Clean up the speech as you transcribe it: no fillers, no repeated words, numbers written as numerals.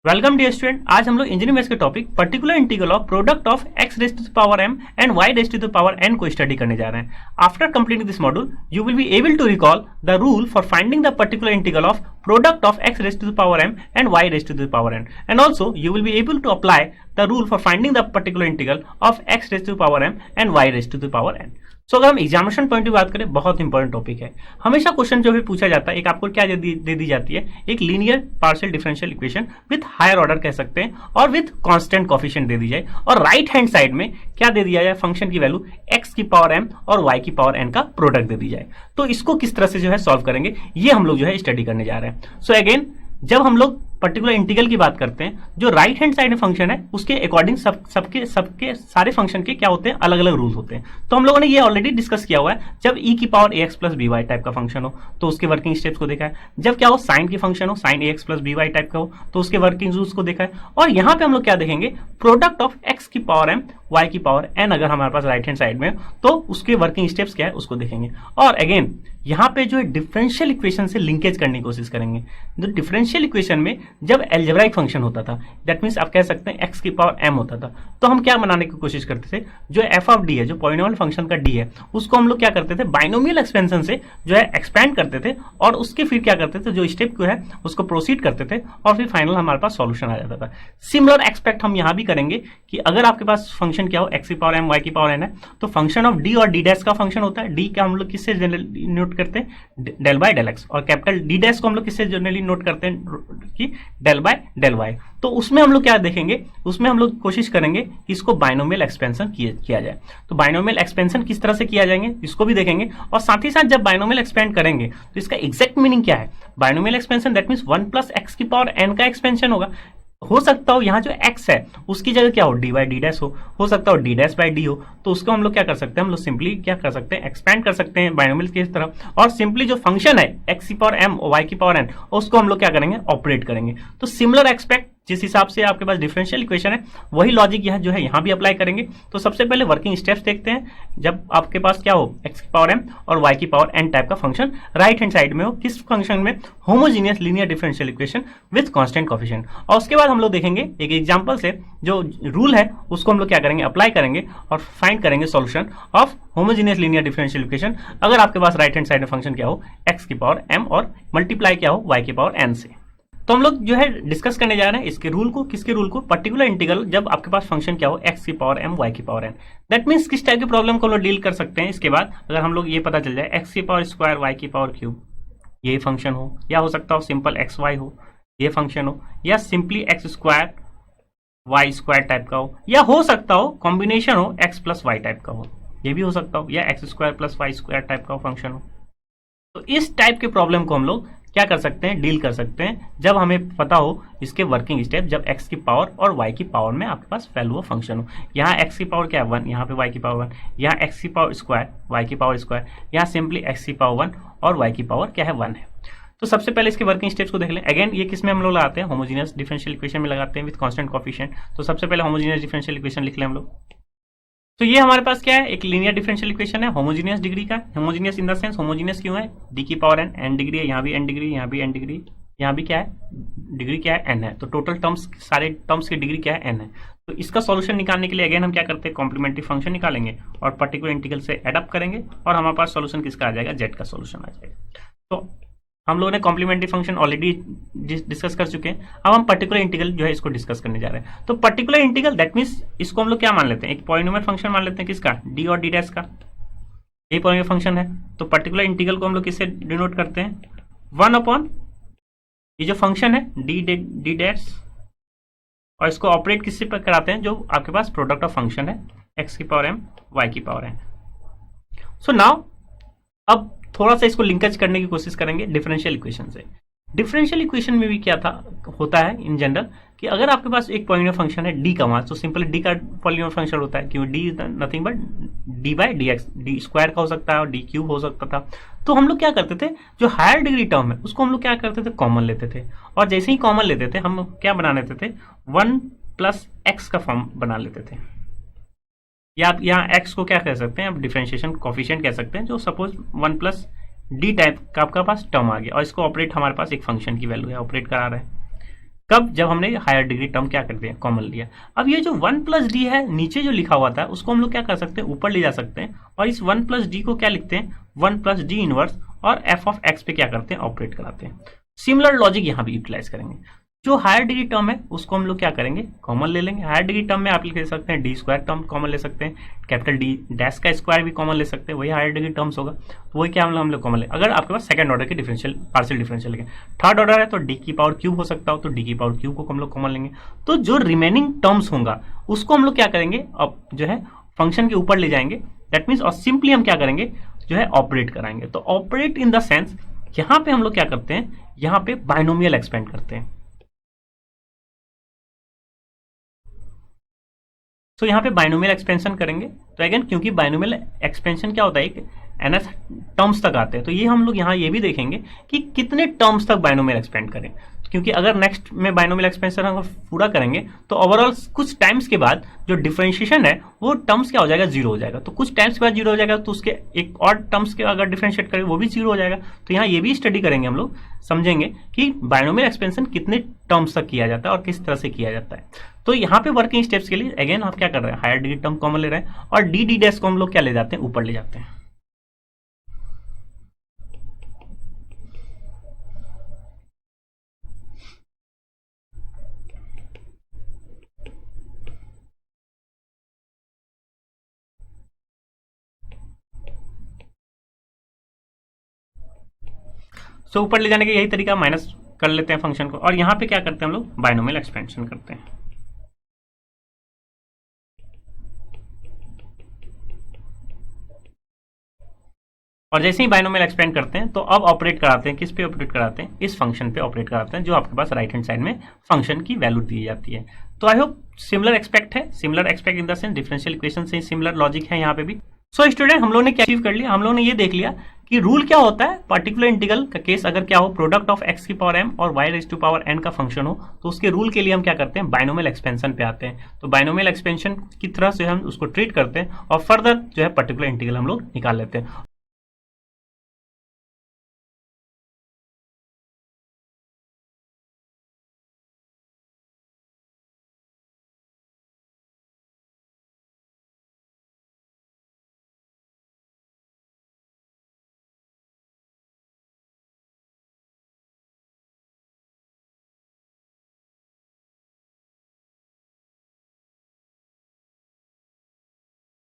Welcome dear student. आज हम लोग इंजीनियरिंग मैथ्स के topic particular integral of product of x raise to the power m and y raise to the power n को study करने जा रहे हैं। After completing this module you will be able to recall the rule for finding the particular integral of product of x raise to the power m and y raise to the power n and also you will be able to apply the rule for finding the particular integral of x raise to the power m and y raise to the power n। So अगर हम examination point की बात करें, बहुत important topic है। हमेशा question जो भी पूछा जाता है, एक आपको क्या दे दी जाती है, एक linear partial differential equation with higher order कह सकते हैं और विथ कांस्टेंट कोफिशिएंट दे दी जाए, और राइट हैंड साइड में क्या दे दिया जाए, फंक्शन की वैल्यू x की पावर m और y की पावर n का प्रोडक्ट दे दी जाए। तो इसको किस तरह से जो है सॉल्व करेंगे, ये हम लोग जो है स्टडी करने जा रहे हैं। सो अगेन, जब हम लोग पर्टिकुलर इंटीग्रल की बात करते हैं, जो राइट हैंड साइड में फंक्शन है उसके अकॉर्डिंग सबके सारे फंक्शन के क्या होते हैं, अलग अलग रूल्स होते हैं। तो हम लोगों ने ये ऑलरेडी डिस्कस किया हुआ है। जब e की power ax plus B Y type का फंक्शन हो तो उसके वर्किंग स्टेप्स को देखा है। जब क्या हो, साइन की फंक्शन हो, sine ax plus B Y type का हो तो उसके वर्किंग रूल्स को देखा है। और यहाँ पे हम लोग क्या देखेंगे, प्रोडक्ट ऑफ x की पावर m y की पावर n अगर हमारे पास राइट हैंड साइड में तो उसके वर्किंग स्टेप्स क्या है उसको देखेंगे। और अगेन यहाँ पे जो है डिफरेंशियल इक्वेशन से लिंकेज करने की कोशिश करेंगे। जो डिफरेंशियल इक्वेशन में जब एल्जेब्राइक फंक्शन होता था, दैट मीन्स आप कह सकते हैं x की पावर m होता था, तो हम क्या बनाने की कोशिश करते थे, जो f ऑफ d है, जो पॉलिनोमियल फंक्शन का d है, उसको हम लोग क्या करते थे, बाइनोमियल एक्सपेंशन से जो है एक्सपेंड करते थे और उसके फिर क्या करते थे, जो स्टेप को है उसको प्रोसीड करते थे और फिर फाइनल हमारे पास सॉल्यूशन आ जाता था। सिमिलर एक्सपेक्ट हम यहाँ भी करेंगे कि अगर आपके पास फंक्शन क्या हो, x की पावर m y की पावर n है, तो फंक्शन ऑफ d और d डैश का फंक्शन होता है। d का हम लोग किससे जनरली नोट करते हैं, डेल बाय डेल एक्स, और कैपिटल d डैश को हम लोग किससे जनरली नोट करते हैं कि डेल बाय डेल वाई। तो उसमें हम लोग क्या देखेंगे, उसमें हम लोग कोशिश करेंगे कि इसको बाइनोमियल एक्सपेंशन किया जाए। तो बाइनोमियल एक्सपेंशन किस तरह से किया जाएंगे इसको भी देखेंगे, और साथ ही साथ जब बाइनोमियल एक्सपेंड करेंगे तो इसका एग्जैक्ट मीनिंग क्या है। Binomial expansion that means 1 plus x की पावर n का एक्सपेंशन होगा। हो सकता हो यहाँ जो x है उसकी जगह क्या हो, डी बाई डी डैश हो सकता हो डी डैश बाई डी हो, तो उसको हम लोग क्या कर सकते हैं, हम लोग सिंपली क्या कर सकते हैं, एक्सपेंड कर सकते हैं बाइनोमियल की तरफ, और सिंपली जो फंक्शन है x की पावर m और y की पावर n उसको हम लोग क्या करेंगे, ऑपरेट करेंगे। तो सिमिलर एक्सपेक्ट जिस हिसाब से आपके पास डिफरेंशियल इक्वेशन है वही लॉजिक यह जो है यहाँ भी अप्लाई करेंगे। तो सबसे पहले वर्किंग स्टेप्स देखते हैं। जब आपके पास क्या हो, x की पावर m और y की पावर n टाइप का फंक्शन राइट हैंड साइड में हो, किस फंक्शन में, homogeneous linear differential equation with constant coefficient. और उसके बाद हम लोग देखेंगे एक एग्जांपल से जो रूल है उसको हम लोग क्या करेंगे, अप्लाई करेंगे और फाइंड करेंगे solution of homogeneous linear differential equation अगर आपके पास राइट हैंड साइड में फंक्शन क्या हो, x की पावर m और मल्टीप्लाई क्या हो, y की पावर n से। तो हम लोग जो है डिस्कस करने जा रहे हैं इसके रूल को, किसके रूल को, पर्टिकुलर इंटीग्रल जब आपके पास फंक्शन क्या हो, x की पावर m y की पावर n। दैट मीन्स किस टाइप के प्रॉब्लम को हम लोग डील कर सकते हैं। इसके बाद अगर हम लोग ये पता चल जाए x की पावर स्क्वायर y की पावर क्यूब ये फंक्शन हो, या हो सकता हो सिंपल एक्स वाई हो ये फंक्शन हो, या simply X square Y square type का हो, या हो सकता हो कॉम्बिनेशन हो x प्लस वाई टाइप का हो, ये भी हो सकता हो, या X square plus Y square type का फंक्शन हो। तो इस टाइप के प्रॉब्लम को हम लोग क्या कर सकते हैं, डील कर सकते हैं जब हमें पता हो इसके वर्किंग स्टेप, जब x की पावर और y की पावर में आपके पास वैल्यू ऑफ फंक्शन हो। यहाँ x की पावर क्या है 1, यहाँ पे y की पावर 1, यहाँ x की पावर स्क्वायर y की पावर स्क्वायर, यहाँ सिंपली x की पावर 1 और y की पावर क्या है 1 है। तो सबसे पहले इसके वर्किंग स्टेप्स को देख लें। अगेन ये किस में हम लोग लगाते हैं, होमोजीनियस डिफरेंशियल इक्वेशन में लगाते हैं विद कांस्टेंट कोफिशिएंट। तो सबसे पहले होमोजीनियस डिफरेंशियल इक्वेशन लिख लें हम लोग। तो ये हमारे पास क्या है, एक लीनियर डिफरेंशियल इक्वेशन है, होमोजीनियस डिग्री का। Homogeneous in the sense, homogeneous क्यों है, d की पावर n डिग्री है, यहाँ भी n डिग्री, यहाँ भी n डिग्री, यहाँ भी क्या है, डिग्री क्या है n है। तो टोटल टर्म्स, सारे टर्म्स की डिग्री क्या है n है। तो इसका सॉल्यूशन निकालने के लिए अगेन हम क्या करते हैं, कॉम्प्लीमेंट्री फंक्शन निकालेंगे और पर्टिकुलर इंटीग्रल से एडअप करेंगे और हमारे पास सॉल्यूशन किसका आ जाएगा, z का सॉल्यूशन आ जाएगा। तो हम लोगों ने कॉम्प्लीमेंट्री फंक्शन ऑलरेडी डिस्कस कर चुके हैं। अब हम पर्टिकुलर इंटीग्रल जो है इसको डिस्कस करने जा रहे हैं। तो पर्टिकुलर इंटीग्रल दैट मींस इसको हम लोग क्या मान लेते हैं, एक पॉलिनोमियल फंक्शन मान लेते हैं, किसका, d और d डैश का, ये पॉलिनोमियल फंक्शन है। तो पर्टिकुलर इंटीग्रल को हम लोग किससे डिनोट करते हैं, 1 अपॉन ये जो फंक्शन है d डैश, और इसको ऑपरेट किससे कराते हैं, जो आपके पास प्रोडक्ट ऑफ फंक्शन है x की पावर m y की पावर n। सो नाउ अब थोड़ा सा इसको लिंकेज करने की कोशिश करेंगे डिफरेंशियल इक्वेशन से। डिफरेंशियल इक्वेशन में भी क्या होता है इन जनरल, कि अगर आपके पास एक पॉलिनोमियल फंक्शन है d का मान, तो सिंपल d का पॉलिनोमियल फंक्शन होता है, क्यों, d is nothing but d by D x, D square का हो सकता है और d क्यूब हो सकता था। तो हम लोग क्या करते थे, जो हायर डिग्री टर्म है उसको हम लोग क्या करते थे, कॉमन लेते थे, और जैसे ही कॉमन लेते थे हम क्या बना लेते थे, 1 प्लस एक्स का फॉर्म बना लेते थे, या आप यहाँ x को क्या कह सकते हैं, आप डिफरेंशिएशन कोफिशिएंट कह सकते हैं, जो सपोज 1 प्लस डी टाइप का आपका पास टर्म आ गया, और इसको ऑपरेट हमारे पास एक फंक्शन की वैल्यू है, ऑपरेट करा रहा है। कब? जब हमने हायर डिग्री टर्म क्या कर दिया, कॉमन लिया। अब ये जो 1 प्लस डी है नीचे जो लिखा हुआ था उसको हम लोग क्या कर सकते हैं, ऊपर ले जा सकते हैं और इस 1 प्लस डी को क्या लिखते हैं, 1 प्लस डी इनवर्स और एफ ऑफ एक्स पे क्या करते हैं, ऑपरेट कराते हैं। सिमिलर लॉजिक यहाँ भी यूटिलाइज करेंगे। जो हायर डिग्री टर्म है उसको हम लोग क्या करेंगे, कॉमन ले लेंगे। हायर डिग्री टर्म में आप लिख सकते हैं डी स्क्वायर टर्म कॉमन ले सकते हैं, कैपिटल डी डैश का स्क्वायर भी कॉमन ले सकते हैं, वही हायर डिग्री टर्म्स होगा। तो वही क्या हम लोग कॉमन ले, अगर आपके पास सेकंड ऑर्डर की डिफरेंशियल पार्शियल डिफरेंशियल है, थर्ड ऑर्डर है तो डी की पावर क्यूब हो सकता हो, तो डी की पावर क्यूब को हम लोग कॉमन लेंगे। तो जो रिमेनिंग टर्म्स होगा उसको हम लोग क्या करेंगे, अब जो है फंक्शन के ऊपर ले जाएंगे। दैट मीन्स और सिंपली हम क्या करेंगे, जो है ऑपरेट कराएंगे। तो ऑपरेट इन द सेंस यहाँ पे हम लोग क्या करते हैं, यहाँ पे बाइनोमियल एक्सपेंड करते हैं। तो यहाँ पे बाइनोमियल एक्सपेंशन करेंगे। तो अगेन क्योंकि बाइनोमियल एक्सपेंशन क्या होता है, एक एनएस टर्म्स तक आते हैं, तो ये हम लोग यहाँ ये भी देखेंगे कि कितने टर्म्स तक बाइनोमियल एक्सपेंड करें। क्योंकि अगर नेक्स्ट में बाइनोमियल एक्सपेंशन हम पूरा करेंगे तो ओवरऑल कुछ टाइम्स के बाद जो डिफरेंशिएशन है वो टर्म्स क्या हो जाएगा, जीरो हो जाएगा। तो कुछ टाइम्स के बाद जीरो हो जाएगा तो उसके एक और टर्म्स के अगर डिफरेंशिएट करें वो भी जीरो हो जाएगा। तो यहाँ ये भी स्टडी करेंगे हम लोग, समझेंगे कि बाइनोमियल एक्सपेंशन कितने टर्म्स तक किया जाता है और किस तरह से किया जाता है। तो यहाँ पे वर्किंग स्टेप्स के लिए अगेन हम क्या कर रहे हैं, हायर डिग्री टर्म कॉमन ले रहे हैं और डी डी डैश को हम लोग क्या ले जाते हैं, ऊपर ले जाते हैं। सो ऊपर ले जाने का यही तरीका, माइनस कर लेते हैं फंक्शन को और यहाँ पे क्या करते हैं हम लोग, बाइनोमियल एक्सपेंशन करते हैं। और जैसे ही बाइनोमियल एक्सपेंड करते हैं तो अब ऑपरेट कराते हैं, किस पे ऑपरेट कराते हैं, इस फंक्शन पे ऑपरेट कराते हैं जो आपके पास राइट हैंड साइड में फंक्शन की वैल्यू दी जाती है। तो आई होप सिमिलर एक्सपेक्ट है, similar expect in the sense differential equation से सिमिलर लॉजिक है यहाँ पे भी। सो स्टूडेंट हम लोगों ने क्या अचीव कर लिया, हम लोगों ने ये देख लिया कि रूल क्या होता है, पर्टिकुलर इंटीग्रल का केस अगर क्या हो, प्रोडक्ट ऑफ एक्स की पावर एम और y raise to power n का फंक्शन हो, तो उसके रूल के लिए हम क्या करते हैं, बाइनोमियल एक्सपेंशन पे आते हैं। तो बाइनोमियल एक्सपेंशन की तरह से हम उसको ट्रीट करते हैं और फर्दर जो है पर्टिकुलर इंटीग्रल हम लोग निकाल लेते हैं।